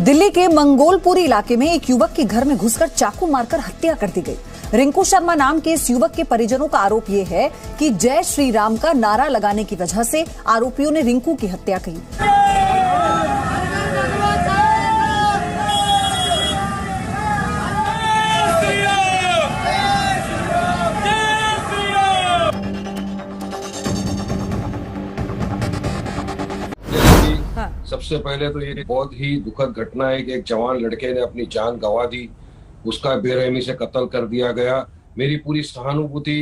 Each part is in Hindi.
दिल्ली के मंगोलपुरी इलाके में एक युवक के घर में घुसकर चाकू मारकर हत्या कर दी गई। रिंकू शर्मा नाम के इस युवक के परिजनों का आरोप यह है कि जय श्री राम का नारा लगाने की वजह से आरोपियों ने रिंकू की हत्या की। सबसे पहले तो ये बहुत ही दुखद घटना है कि एक जवान लड़के ने अपनी जान गंवा दी, उसका बेरहमी से कत्ल कर दिया गया। मेरी पूरी सहानुभूति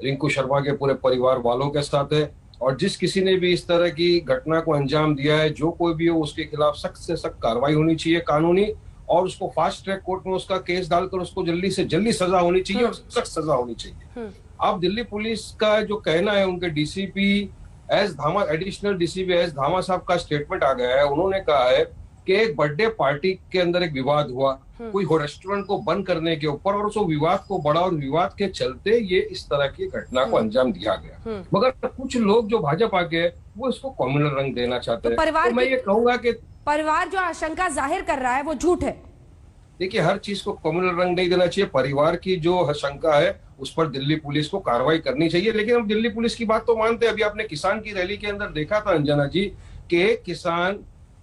रिंकू शर्मा के पूरे परिवार वालों के साथ है और जिस किसी ने भी इस तरह की घटना को अंजाम दिया है, जो कोई भी हो, उसके खिलाफ सख्त से सख्त कार्रवाई होनी चाहिए कानूनी, और उसको फास्ट ट्रैक कोर्ट में उसका केस डालकर उसको जल्दी से जल्दी सजा होनी चाहिए और सख्त सजा होनी चाहिए। अब दिल्ली पुलिस का जो कहना है, उनके डीसीपी एस धामा, एडिशनल डीसीपी एस धामा साहब का स्टेटमेंट आ गया है। उन्होंने कहा है कि एक बर्थडे पार्टी के अंदर एक विवाद हुआ कोई रेस्टोरेंट को बंद करने के ऊपर, और उस विवाद को बढ़ा और विवाद के चलते ये इस तरह की घटना को अंजाम दिया गया। मगर कुछ लोग जो भाजपा के वो इसको कम्युनल रंग देना चाहते हैं। तो मैं ये कहूंगा कि परिवार जो आशंका जाहिर कर रहा है वो झूठ है। देखिए, हर चीज को कम्युनल रंग नहीं देना चाहिए। परिवार की जो शंका है उस पर दिल्ली पुलिस को कार्रवाई करनी चाहिए। लेकिन हम दिल्ली पुलिस की बात तो मानते हैं। अभी आपने किसान की रैली के अंदर देखा था अंजना जी कि एक किसान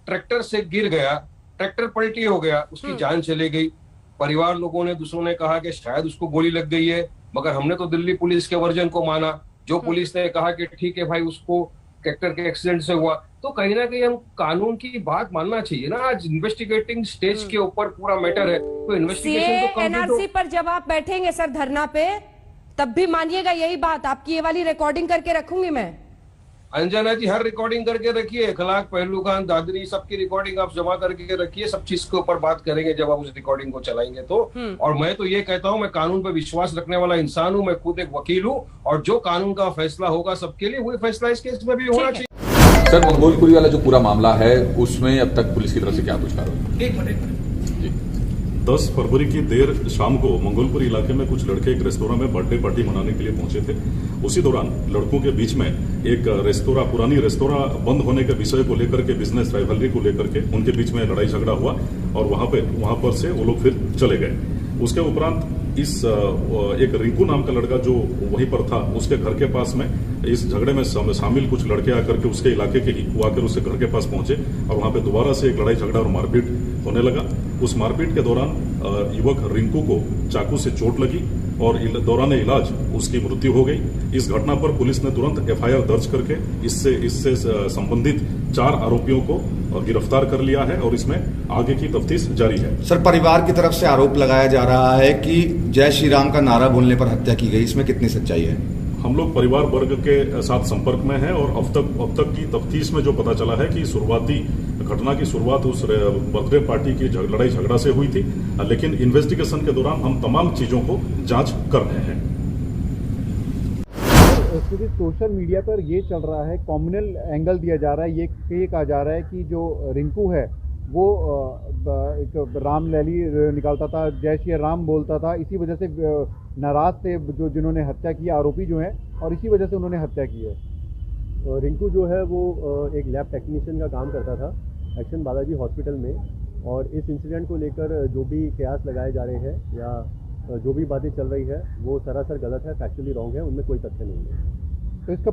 ट्रैक्टर से गिर गया, ट्रैक्टर पलटी हो गया, उसकी जान चली गई। परिवार लोगों ने, दूसरों ने कहा कि शायद उसको गोली लग गई है, मगर हमने तो दिल्ली पुलिस के वर्जन को माना। जो पुलिस ने कहा कि ठीक है भाई, उसको ट्रैक्टर के एक्सीडेंट से हुआ। तो कहीं ना कहीं हम कानून की बात मानना चाहिए ना। आज इन्वेस्टिगेटिंग स्टेज के ऊपर पूरा मैटर है, तो इन्वेस्टिगेशन तो एनआरसी पर जब आप बैठेंगे सर धरना पे, तब भी मानिएगा यही बात। आपकी ये वाली रिकॉर्डिंग करके रखूंगी मैं। अंजना जी, हर रिकॉर्डिंग करके रखिए। अखलाक, पहलू खान, दादरी, सबकी रिकॉर्डिंग आप जमा करके रखिए। सब चीज के ऊपर बात करेंगे जब आप उस रिकॉर्डिंग को चलाएंगे तो। और मैं तो ये कहता हूं, मैं कानून पर विश्वास रखने वाला इंसान हूं। मैं खुद एक वकील हूं और जो कानून का फैसला होगा सबके लिए, वही फैसला इस केस में भी होना चाहिए। सर, मंगोलपुरी वाला जो पूरा मामला है उसमें अब तक पुलिस की तरफ से क्या कुछ कार्रवाई? एक मिनट 10 फरवरी की देर शाम को मंगोलपुरी इलाके में कुछ लड़के एक रेस्तोरां में बर्थडे पार्टी मनाने के लिए पहुंचे थे। उसी दौरान लड़कों के बीच में एक पुरानी रेस्तोरां बंद होने के विषय को लेकर के, बिजनेस राइवलरी को लेकर के उनके बीच में लड़ाई झगड़ा हुआ और वहां पर से वो लोग फिर चले गए। उसके उपरांत एक रिंकू नाम का लड़का जो वहीं पर था, उसके घर के पास में इस झगड़े में शामिल कुछ लड़के आकर के उसके इलाके के ही वो आकर उसके घर के पास पहुंचे और वहां पे दोबारा से एक लड़ाई झगड़ा और मारपीट होने लगा। उस मारपीट के दौरान युवक रिंकू को चाकू से चोट लगी और दौरान इलाज उसकी मृत्यु हो गई। इस घटना पर पुलिस ने तुरंत एफआईआर दर्ज करके इससे संबंधित 4 आरोपियों को गिरफ्तार कर लिया है और इसमें आगे की तफ्तीश जारी है। सर, परिवार की तरफ से आरोप लगाया जा रहा है कि जय श्री राम का नारा बोलने पर हत्या की गई, इसमें कितनी सच्चाई है? हम लोग परिवार वर्ग के साथ संपर्क में हैं और अब तक की तफ्तीश में जो पता चला है कि घटना की शुरुआत उस बर्थडे पार्टी की लड़ाई झगड़ा से हुई थी, लेकिन इन्वेस्टिगेशन के दौरान हम तमाम चीजों को जांच कर रहे हैं। सोशल मीडिया पर ये चल रहा है, कम्युनल एंगल दिया जा रहा है, ये कहा जा रहा है कि जो रिंकू है वो एक राम रैली निकालता था, जय श्री राम बोलता था, इसी वजह से नाराज थे जिन्होंने हत्या की, आरोपी जो हैं, और इसी वजह से उन्होंने हत्या की है। रिंकू जो है वो एक लैब टेक्नीशियन का काम करता था एक्शन बालाजी हॉस्पिटल में, और इस इंसिडेंट को लेकर जो भी कयास लगाए जा रहे हैं या जो भी बातें चल रही है वो सरासर गलत है, फैक्चुअली रॉन्ग है, उनमें कोई तथ्य नहीं है। तो इसका